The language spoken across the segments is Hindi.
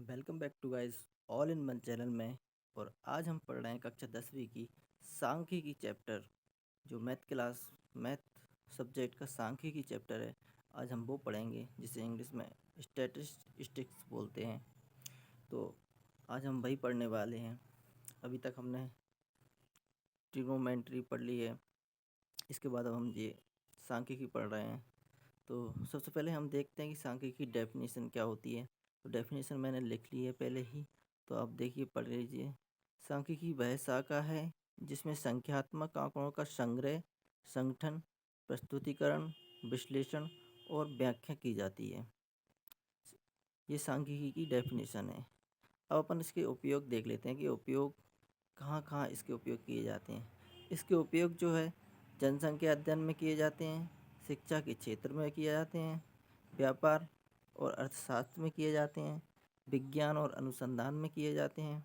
Welcome back to guys all in one channel में। और आज हम पढ़ रहे हैं कक्षा 10वीं की सांख्यिकी चैप्टर, जो मैथ सब्जेक्ट का सांख्यिकी चैप्टर है। आज हम वो पढ़ेंगे जिसे इंग्लिश में स्टैटिस्टिक्स बोलते हैं। तो आज हम वही पढ़ने वाले हैं। अभी तक हमने ट्रिग्नोमेट्री पढ़ ली है, इसके बाद अब हम ये सांख्यिकी पढ़ रहे हैं। तो सबसे पहले हम देखते हैं कि सांख्यिकी की डेफिनेशन क्या होती है। तो डेफिनेशन मैंने लिख ली है पहले ही, तो आप देखिए पढ़ लीजिए। सांख्यिकी वह शाखा है जिसमें संख्यात्मक आंकड़ों का संग्रह, संगठन, प्रस्तुतिकरण, विश्लेषण और व्याख्या की जाती है। ये सांख्यिकी की डेफिनेशन है। अब अपन इसके उपयोग देख लेते हैं कि उपयोग कहाँ कहाँ इसके उपयोग किए जाते हैं। इसके उपयोग जो है जनसंख्या अध्ययन में किए जाते हैं, शिक्षा के क्षेत्र में किए जाते हैं, व्यापार और अर्थशास्त्र में किए जाते हैं, विज्ञान और अनुसंधान में किए जाते हैं,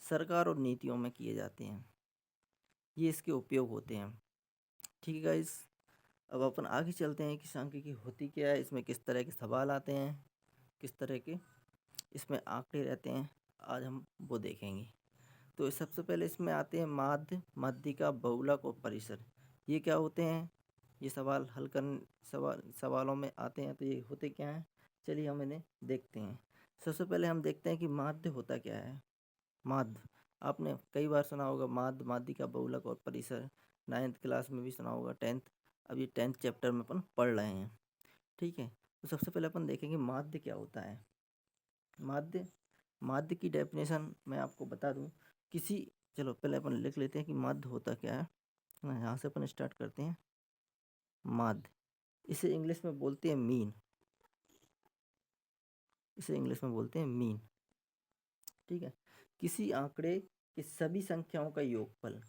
सरकार और नीतियों में किए जाते हैं। ये इसके उपयोग होते हैं। ठीक है गाइस, अब अपन आगे चलते हैं कि सांख्यिकी होती क्या है, इसमें किस तरह के सवाल आते हैं, किस तरह के इसमें आंकड़े रहते हैं, आज हम वो देखेंगे। तो सबसे पहले इसमें आते हैं माध्य, माध्यिका, बहुलक और परिसर। ये क्या होते हैं? ये सवाल हल कर सवालों में आते हैं। तो ये होते क्या हैं, चलिए हम इन्हें देखते हैं। सबसे पहले हम देखते हैं कि माध्य होता क्या है। माध्य आपने कई बार सुना होगा, माध्य, माध्यिका, बहुलक और परिसर। 9th क्लास में भी सुना होगा, 10th। अब ये 10th चैप्टर में अपन पढ़ रहे हैं। ठीक है, तो सबसे पहले अपन देखेंगे माध्य क्या होता है। माध्य माध्य की डेफिनेशन मैं आपको बता दूं। किसी चलो पहले अपन लिख लेते हैं कि माध्य होता क्या है ना। यहाँ से अपन स्टार्ट करते हैं। माध्य, इसे इंग्लिश में बोलते हैं मीन। इसे इंग्लिश में बोलते हैं मीन। ठीक है, किसी आंकड़े के सभी संख्याओं का योगफल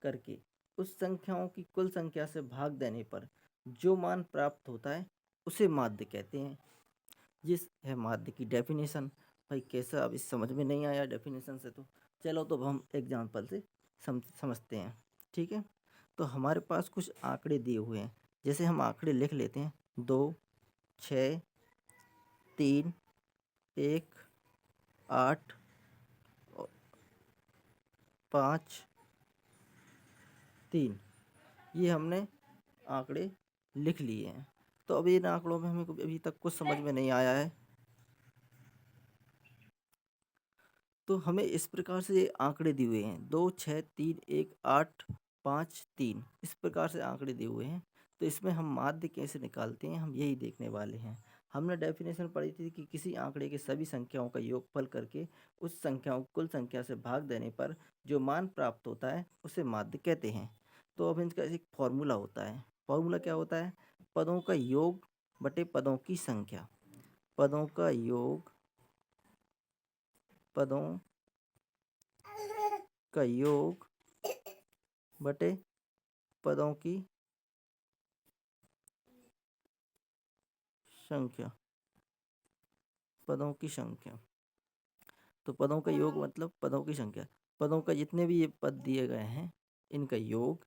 करके उस संख्याओं की कुल संख्या से भाग देने पर जो मान प्राप्त होता है उसे माध्य कहते हैं। ये है माध्य की डेफिनेशन। भाई कैसा, अब इस समझ में नहीं आया डेफिनेशन से, तो चलो तो हम एग्जांपल से समझते हैं। ठीक है, तो हमारे पास कुछ आंकड़े दिए हुए हैं। जैसे हम आंकड़े लिख लेते हैं, 2, 6, 3, 1, 8, 5, 3। ये हमने आंकड़े लिख लिए हैं। तो अभी इन आंकड़ों में हमें अभी तक कुछ समझ में नहीं आया है। तो हमें इस प्रकार से ये आंकड़े दिए हुए हैं, 2, 6, 3, 1, 8, 5, 3। इस प्रकार से आंकड़े दिए हुए हैं। तो इसमें हम माध्य कैसे निकालते हैं, हम यही देखने वाले हैं। हमने डेफिनेशन पढ़ी थी कि किसी आंकड़े के सभी संख्याओं का योगफल करके उस संख्याओं कुल संख्या से भाग देने पर जो मान प्राप्त होता है उसे माध्य कहते हैं। तो अब इनका एक फॉर्मूला होता है। फॉर्मूला क्या होता है? पदों का योग बटे पदों की संख्या। पदों का योग, पदों का योग बटे पदों की संख्या। पदों की संख्या, तो पदों का योग मतलब पदों की संख्या। पदों का जितने भी ये पद दिए गए हैं, इनका योग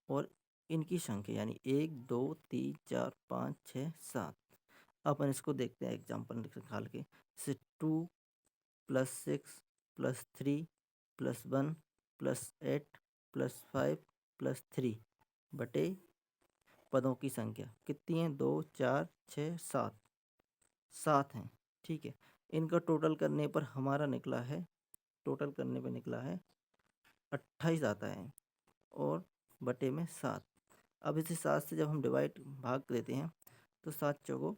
और इनकी संख्या, यानी 1, 2, 3, 4, 5, 6, 7। अपन इसको देखते हैं एग्जाम्पल निकाल के। जैसे 2 + 6 + 3 + 1 + 8 + 5 + 3 बटे पदों की संख्या कितनी है? 2, 4, 6, 7। 7 हैं। ठीक है, इनका टोटल करने पर हमारा निकला है, टोटल करने पे निकला है 28 आता है, और बटे में 7। अब इसे 7 से जब हम डिवाइड भाग देते हैं तो 7 चौको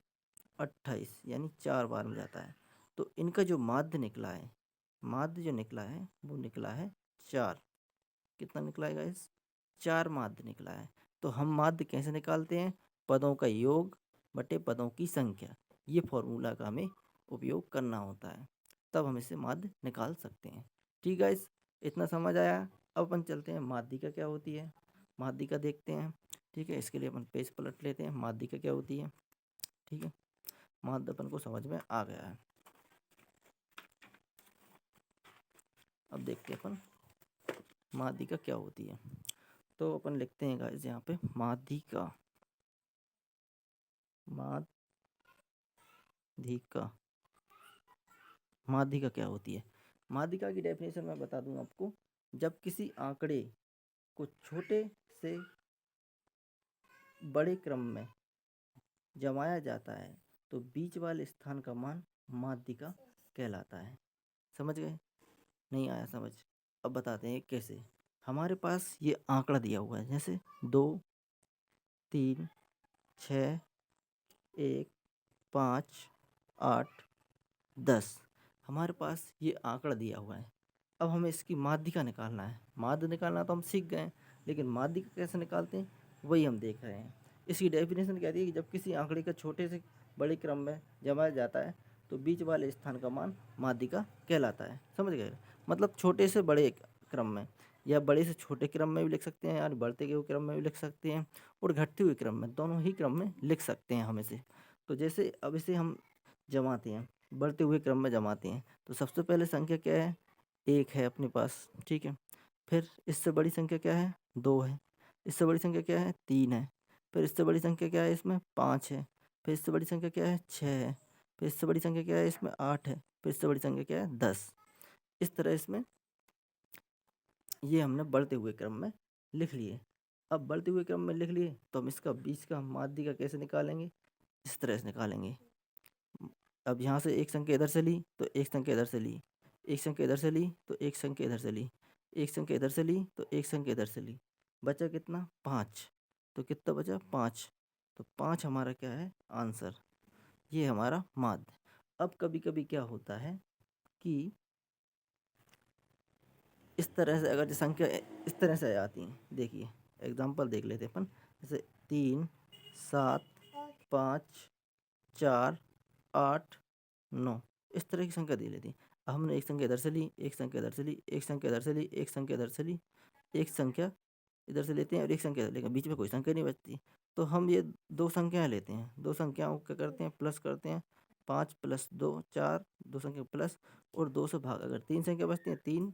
28, यानी 4 बार में जाता है। तो इनका जो माध्य निकला है, माध्य जो निकला है वो निकला है 4। कितना निकला है गाइस? 4 माध्य निकला है। तो हम माध्य कैसे निकालते हैं? पदों का योग बटे पदों की संख्या। ये फॉर्मूला का हमें उपयोग करना होता है, तब हम इसे माध्य निकाल सकते हैं। ठीक गाइस, इतना समझ आया? अब अपन चलते हैं माध्यिका क्या होती है। माध्यिका देखते हैं। ठीक है, इसके लिए अपन पेज पलट लेते हैं। माध्यिका क्या होती है? ठीक है, माध्य अपन को समझ में आ गया है। अब देखते हैं अपन माध्यिका क्या होती है। तो अपन लिखते हैं गाइस यहाँ पे माध्यिका। माध्यिका माध्यिका क्या होती है? माध्यिका की डेफिनेशन मैं बता दूं आपको। जब किसी आंकड़े को छोटे से बड़े क्रम में जमाया जाता है तो बीच वाले स्थान का मान माध्यिका कहलाता है। समझ गए? नहीं आया समझ? अब बताते हैं कैसे। हमारे पास ये आंकड़ा दिया हुआ है, जैसे 2, 3, 6, 1, 5, 8, 10। हमारे पास ये आंकड़ा दिया हुआ है। अब हमें इसकी माध्यिका निकालना है। माध्य निकालना तो हम सीख गए हैं, लेकिन माध्यिका कैसे निकालते हैं वही हम देख रहे हैं। इसकी डेफिनेशन कहती है कि जब किसी आंकड़े का छोटे से बड़े क्रम में जमाया जाता है तो बीच वाले स्थान का मान माध्यिका कहलाता है। समझ गए? मतलब छोटे से बड़े क्रम में, या बड़े से छोटे क्रम में भी लिख सकते हैं, यार बढ़ते हुए क्रम में भी लिख सकते हैं, और घटते हुए क्रम में, दोनों ही क्रम में लिख सकते हैं हम इसे। तो जैसे अब इसे हम जमाते हैं, बढ़ते हुए क्रम में जमाते हैं, तो सबसे पहले संख्या क्या है? 1 है अपने पास, ठीक है। फिर इससे बड़ी संख्या क्या है? 2 है। इससे बड़ी संख्या क्या है? 3 है। फिर इससे बड़ी संख्या क्या है? इसमें 5 है। फिर इससे बड़ी संख्या क्या है? 6 है। फिर इससे बड़ी संख्या क्या है? इसमें 8 है। फिर इससे बड़ी संख्या क्या है? 10। इस तरह इसमें ये हमने बढ़ते हुए क्रम में लिख लिए। अब बढ़ते हुए क्रम में लिख लिए तो हम इसका बीच का माध्यिका कैसे निकालेंगे? इस तरह से निकालेंगे। अब यहाँ से एक संख्या इधर से ली तो एक संख्या इधर से ली, एक संख्या इधर से ली तो एक संख्या इधर से ली, एक संख्या इधर से ली तो एक संख्या इधर से ली। बचा कितना? 5। तो कितना बचा? 5। तो 5 हमारा क्या है? आंसर। ये हमारा माध्य। अब कभी कभी क्या होता है कि इस तरह से अगर जो संख्या इस तरह से आती हैं, देखिए एग्जांपल देख लेते हैं अपन। जैसे 3, 7, 5, 4, 8, 9, इस तरह की संख्या दे लेती हैं। अब हमने एक संख्या इधर से ली, एक संख्या इधर से ली, एक संख्या इधर से ली, एक संख्या इधर से ली, एक संख्या इधर से लेते हैं और एक संख्या इधर, लेकिन बीच में कोई संख्या नहीं बचती। तो हम ये दो संख्याएं लेते हैं, दो संख्याओं को क्या करते हैं? प्लस करते हैं। 5 + 2 4, दो संख्या प्लस, और 2 से भाग। अगर 3 संख्या बचती हैं, 3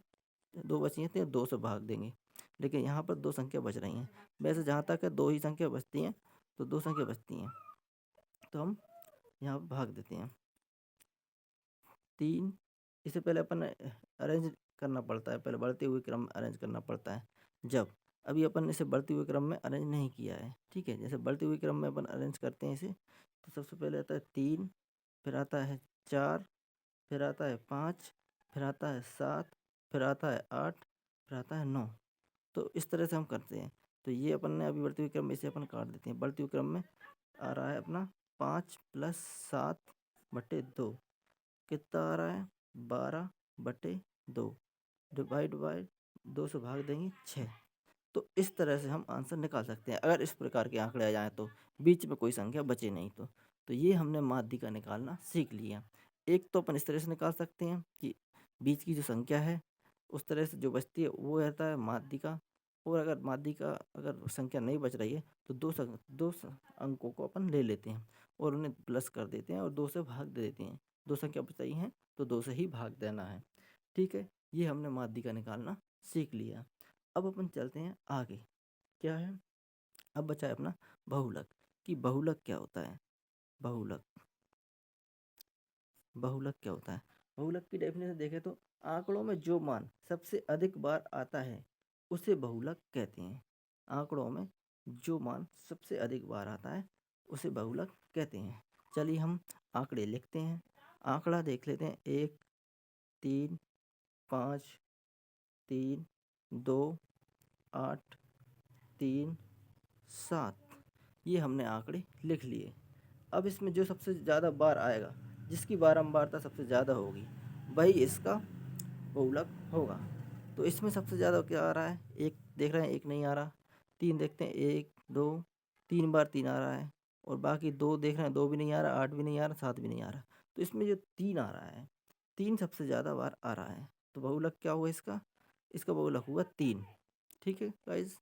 2 बची हैं तो 2 से भाग देंगे। लेकिन यहाँ पर 2 संख्या बच रही हैं। वैसे जहाँ तक है 2 ही संख्या बचती हैं, तो 2 संख्या बचती हैं तो हम यहाँ पर भाग देते हैं। 3, इससे पहले अपन अरेंज करना पड़ता है, पहले बढ़ते हुए क्रम अरेंज करना पड़ता है। जब अभी अपन इसे बढ़ते हुए क्रम में अरेंज नहीं किया है, ठीक है। जैसे बढ़ते हुए क्रम में अपन अरेंज करते हैं इसे, तो सबसे पहले आता है 3, फिर आता है 4, फिर आता है 5, फिर आता है 7, फिर आता है 8, फिर आता है 9। तो इस तरह से हम करते हैं। तो ये अपन ने अभी बढ़ते हुए क्रम में इसे अपन काट देते हैं। बढ़ते हुए क्रम में आ रहा है अपना 5 + 7/2, कितना आ रहा है? 12/2। डिवाइड बाय 2 से भाग देंगे 6। तो इस तरह से हम आंसर निकाल सकते हैं अगर इस प्रकार के आंकड़े आ जाएँ तो, बीच में कोई संख्या बचे नहीं तो। तो ये हमने माध्यिका निकालना सीख लिया। एक तो अपन इस तरह से निकाल सकते हैं कि बीच की जो संख्या है उस तरह से जो बचती है वो रहता है माध्यिका। और अगर माध्यिका अगर संख्या नहीं बच रही है तो दो अंकों को अपन ले लेते हैं और उन्हें प्लस कर देते हैं और 2 से भाग दे देते हैं। 2 संख्या बच रही हैं तो 2 से ही भाग देना है। ठीक है, ये हमने माध्यिका निकालना सीख लिया। अब अपन चलते हैं आगे। क्या है? अब बचा है अपना बहुलक। कि बहुलक क्या होता है? बहुलक, बहुलक क्या होता है? बहुलक की डेफिनेशन देखें तो आंकड़ों में जो मान सबसे अधिक बार आता है उसे बहुलक कहते हैं। आंकड़ों में जो मान सबसे अधिक बार आता है उसे बहुलक कहते हैं। चलिए हम आंकड़े लिखते हैं। आंकड़ा देख लेते हैं। 1, 3, 5, 3, 2, 8, 3, 7। ये हमने आंकड़े लिख लिए। अब इसमें जो सबसे ज़्यादा बार आएगा, जिसकी बारंबारता सबसे ज़्यादा होगी, वही इसका बहुलक होगा। तो इसमें सबसे ज़्यादा क्या आ रहा है? 1 देख रहे हैं, 1 नहीं आ रहा। 3 देखते हैं, 1, 2, 3 बार 3 आ रहा है। और बाकी 2 देख रहे हैं, 2 भी नहीं आ रहा, 8 भी नहीं आ रहा, 7 भी नहीं आ रहा। तो इसमें जो 3 आ रहा है, 3 सबसे ज़्यादा बार आ रहा है। तो बहुलक क्या हुआ इसका? इसका बहुलक हुआ 3। ठीक है गाइज।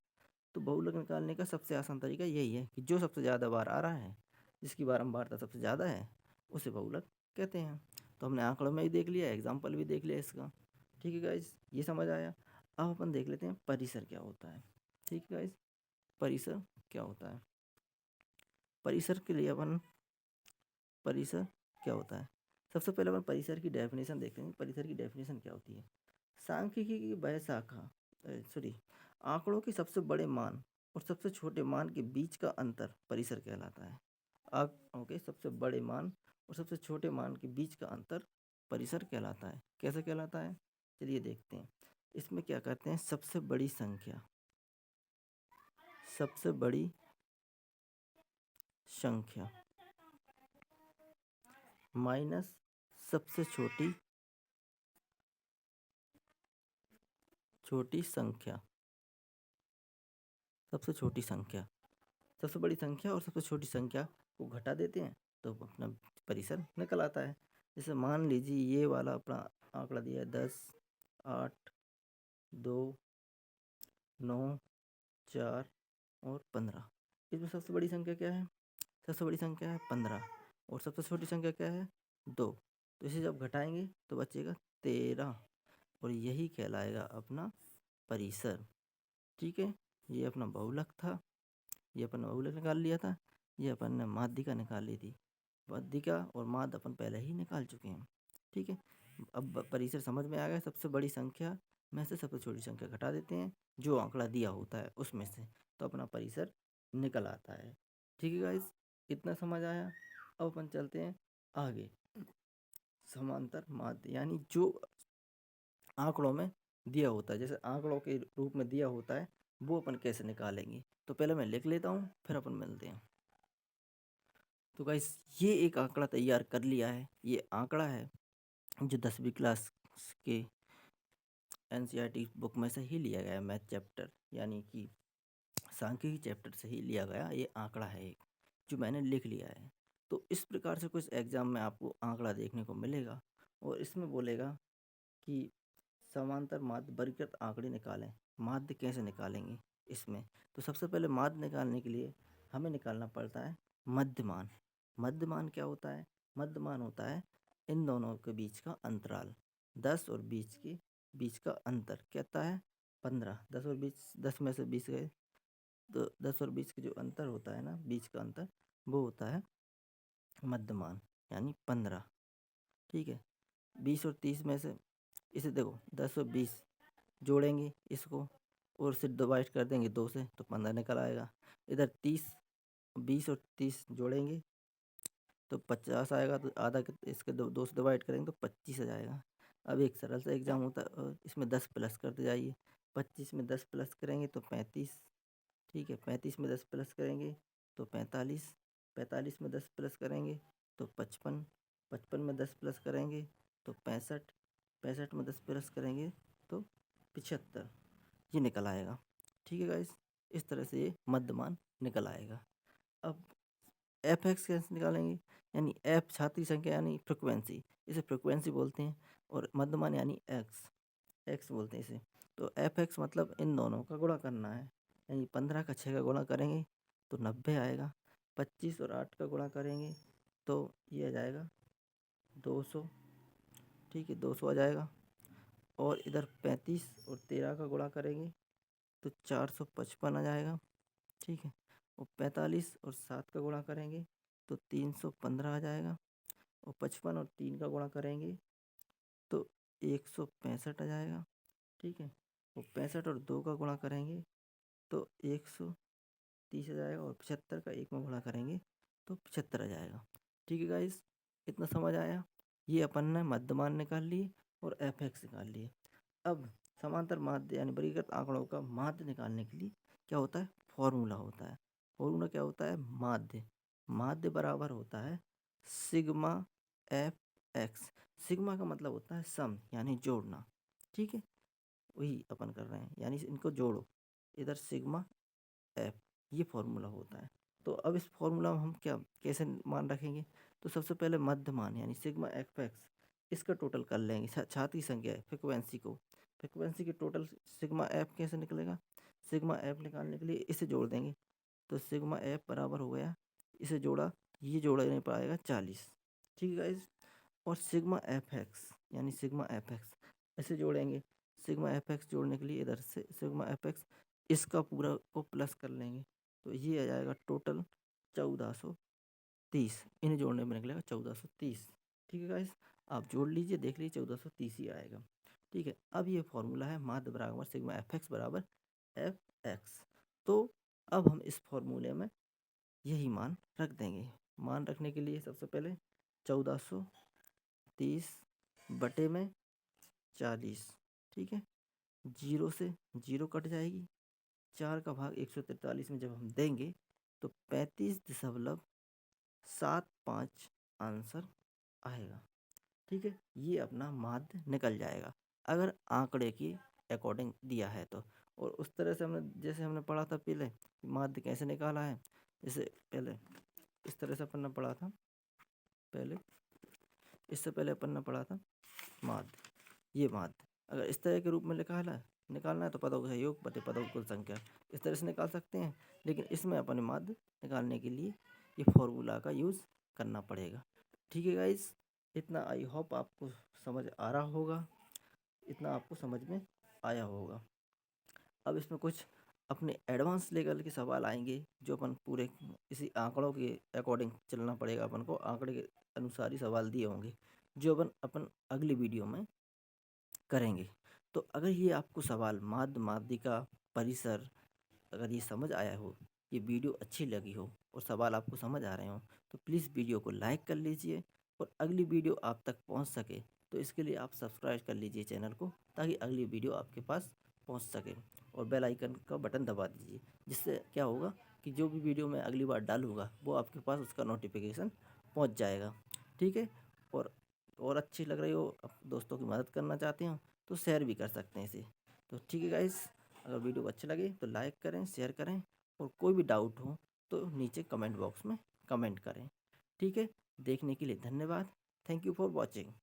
तो बहुलक निकालने का सबसे आसान तरीका यही है कि जो सबसे ज़्यादा बार आ रहा है, जिसकी बारंबारता सबसे ज़्यादा है, उसे बहुलक कहते हैं। तो हमने आंकड़ों में भी देख लिया, एग्जाम्पल भी देख लिया इसका। ठीक है गाइज, ये समझ आया। अब अपन देख लेते हैं परिसर क्या होता है। ठीक है गाइज, परिसर क्या होता है? परिसर के लिए अपन परिसर क्या होता है? सबसे पहले अपन परिसर की डेफिनेशन देखते हैं। परिसर की डेफिनेशन क्या होती है? सांख्यिकी की वह शाखा आंकड़ों के सबसे बड़े मान और सबसे छोटे मान के बीच का अंतर परिसर कहलाता है। आंकड़ों के सबसे बड़े मान और सबसे छोटे मान के बीच का अंतर परिसर कहलाता है। कैसे कहलाता है? चलिए देखते हैं। इसमें क्या करते हैं, सबसे बड़ी संख्या माइनस सबसे छोटी संख्या, सबसे बड़ी संख्या और सबसे छोटी संख्या को घटा देते हैं तो अपना परिसर निकल आता है। जैसे मान लीजिए ये वाला अपना आंकड़ा दिया है 10, 8, 2, 9, 4 और 15। इसमें सबसे बड़ी संख्या क्या है? सबसे बड़ी संख्या है 15 और सबसे छोटी संख्या क्या है? 2। तो इसे जब घटाएंगे तो बचेगा 13 और यही कहलाएगा अपना परिसर। ठीक है, ये अपना बहुलक था, ये अपन ने बहुलक निकाल लिया था, ये अपन ने माध्यिका निकाल ली थी। माध्यिका और माध्य अपन पहले ही निकाल चुके हैं। ठीक है, अब परिसर समझ में आ गया। सबसे बड़ी संख्या में से सबसे छोटी संख्या घटा देते हैं जो आंकड़ा दिया होता है उसमें से, तो अपना परिसर निकल आता है। ठीक है गाइस, इतना समझ आया। अब अपन चलते हैं आगे। समांतर माध्य यानी जो आंकड़ों में दिया होता है, जैसे आंकड़ों के रूप में दिया होता है, वो अपन कैसे निकालेंगे। तो पहले मैं लिख लेता हूँ, फिर अपन मिलते हैं। तो गाइस, ये एक आंकड़ा तैयार कर लिया है। ये आंकड़ा है जो 10वीं क्लास के एनसीईआरटी बुक में से ही लिया गया है, मैथ चैप्टर यानी कि सांख्यिकी चैप्टर से ही लिया गया ये आंकड़ा है एक, जो मैंने लिख लिया है। तो इस प्रकार से कुछ एग्जाम में आपको आंकड़ा देखने को मिलेगा और इसमें बोलेगा कि समांतर माध्य वर्गीकृत आंकड़े निकालें। माध्य कैसे निकालेंगे इसमें? तो सबसे पहले माध्य निकालने के लिए हमें निकालना पड़ता है मध्यमान। मध्यमान क्या होता है? मध्यमान होता है इन दोनों के बीच का अंतराल। 10 और 20 के बीच का अंतर कहता है 15। 10 और 20, 10 में से 20 गए तो 10 और 20 के जो अंतर होता है ना, बीच का अंतर, वो होता है मध्यमान यानी 15। ठीक है, 20 और 30 में से इसे देखो 10 और 20 जोड़ेंगे इसको और सिर्फ डिवाइड कर देंगे 2 से तो 15 निकल आएगा। इधर 20 और 30 जोड़ेंगे तो 50 आएगा, तो आधा इसके 2 से डिवाइड करेंगे तो 25 आ जाएगा। अब एक सरल सा एग्जाम होता है, इसमें 10 प्लस करते जाइए। 25 में 10 प्लस करेंगे तो 35। ठीक है, 35 में 10 प्लस करेंगे तो 45। 45 में 10 प्लस करेंगे तो 55। 55 में 10 प्लस करेंगे तो 65। 65 में 10 प्लस करेंगे तो 75। ये निकल आएगा। ठीक है गाइस, इस तरह से ये मध्यमान निकल आएगा। अब एफ एक्स कैसे निकालेंगे? यानी एफ छात्री संख्या यानी फ्रिक्वेंसी, इसे फ्रिक्वेंसी बोलते हैं, और मध्यमान यानी एक्स बोलते हैं इसे। तो एफ एक्स मतलब इन दोनों का गुणा करना है, यानी 15 का 6 का गुणा करेंगे तो 90 आएगा। 25 और 8 का गुणा करेंगे तो ये आ जाएगा 200। ठीक है, 200 आ जाएगा। और इधर 35 और 13 का गुणा करेंगे तो 455 आ जाएगा। ठीक है, और 45 और 7 का गुणा करेंगे तो 315 आ जाएगा। और 55 और 3 का गुणा करेंगे तो 165 आ जाएगा। ठीक है, और 65 और 2 का गुणा करेंगे तो 130 आ जाएगा। और 75 का 1 में गुणा करेंगे तो 75 आ जाएगा। ठीक है गाइस, इतना समझ आया। ये अपन ने मध्यमान निकाल लिए और एफ एक्स निकाल लिए। अब समांतर माध्य यानी वर्गीकृत आंकड़ों का माध्य निकालने के लिए क्या होता है? फॉर्मूला होता है। फॉर्मूला क्या होता है? माध्य। माध्य बराबर होता है सिग्मा एफ एक्स। सिग्मा का मतलब होता है सम यानी जोड़ना। ठीक है, वही अपन कर रहे हैं, यानी इनको जोड़ो। इधर सिग्मा एफ, ये फॉर्मूला होता है। तो अब इस फॉर्मूला में हम क्या कैसे मान रखेंगे? तो सबसे पहले मध्यमान यानी सिग्मा एफ एक्स, इसका टोटल कर लेंगे। छाती संख्या है फ्रिक्वेंसी के टोटल सिग्मा एफ कैसे निकलेगा? सिग्मा एफ निकालने के लिए इसे जोड़ देंगे तो सिग्मा एफ बराबर हो गया, इसे जोड़ा, ये जोड़ा नहीं पाएगा 40। ठीक है गाइज, और सिग्मा एफ एक्स यानी सिग्मा एफ एक्स ऐसे जोड़ेंगे। सिग्मा एफ एक्स जोड़ने के लिए इधर से सिग्मा एफ एक्स इसका पूरा को प्लस कर लेंगे तो ये आ जाएगा टोटल 1430। इन्हें जोड़ने में निकलेगा 1430। ठीक है गाइस, आप जोड़ लीजिए, देख लीजिए 1430 ही आएगा। ठीक है, अब ये फॉर्मूला है माध्य बराबर सिग्मा एफ एक्स बराबर एफ एक्स। तो अब हम इस फॉर्मूले में यही मान रख देंगे। मान रखने के लिए सबसे पहले 1430 बटे में 40, ठीक है, जीरो से जीरो कट जाएगी, 4 का भाग 143 में जब हम देंगे तो 35.75 आंसर आएगा। ठीक है, ये अपना माध्य निकल जाएगा अगर आंकड़े की अकॉर्डिंग दिया है तो। और उस तरह से हमने जैसे हमने पढ़ा था पहले माध्य कैसे निकाला है, जैसे पहले इस तरह से अपन ने पढ़ा था पहले, इससे पहले अपन ने पढ़ा था माध्य, ये माध्य अगर इस तरह के रूप में निकालना है तो पदों का सहयोग बटे पदों की कुल संख्या, इस तरह से निकाल सकते हैं। लेकिन इसमें अपन माध्य निकालने के लिए ये फॉर्मूला का यूज़ करना पड़ेगा। ठीक है गाइस, इतना आई होप आपको समझ आ रहा होगा, इतना आपको समझ में आया होगा। अब इसमें कुछ अपने एडवांस लेवल के सवाल आएंगे जो अपन पूरे इसी आंकड़ों के अकॉर्डिंग चलना पड़ेगा, अपन को आंकड़े के अनुसार ही सवाल दिए होंगे जो अपन अगली वीडियो में करेंगे। तो अगर ये आपको सवाल माध्य माध्यिका परिसर अगर ये समझ आया हो, ये वीडियो अच्छी लगी हो और सवाल आपको समझ आ रहे हो तो प्लीज़ वीडियो को लाइक कर लीजिए, और अगली वीडियो आप तक पहुंच सके तो इसके लिए आप सब्सक्राइब कर लीजिए चैनल को, ताकि अगली वीडियो आपके पास पहुंच सके, और बेल आइकन का बटन दबा दीजिए, जिससे क्या होगा कि जो भी वीडियो मैं अगली बार डालूँगा वो आपके पास उसका नोटिफिकेशन पहुँच जाएगा। ठीक है, और अच्छी लग रही हो, दोस्तों की मदद करना चाहते हो तो शेयर भी कर सकते हैं इसे। तो ठीक है गाइस, अगर वीडियो अच्छी लगे तो लाइक करें, शेयर करें, और कोई भी डाउट हो तो नीचे कमेंट बॉक्स में कमेंट करें। ठीक है, देखने के लिए धन्यवाद। Thank you for watching.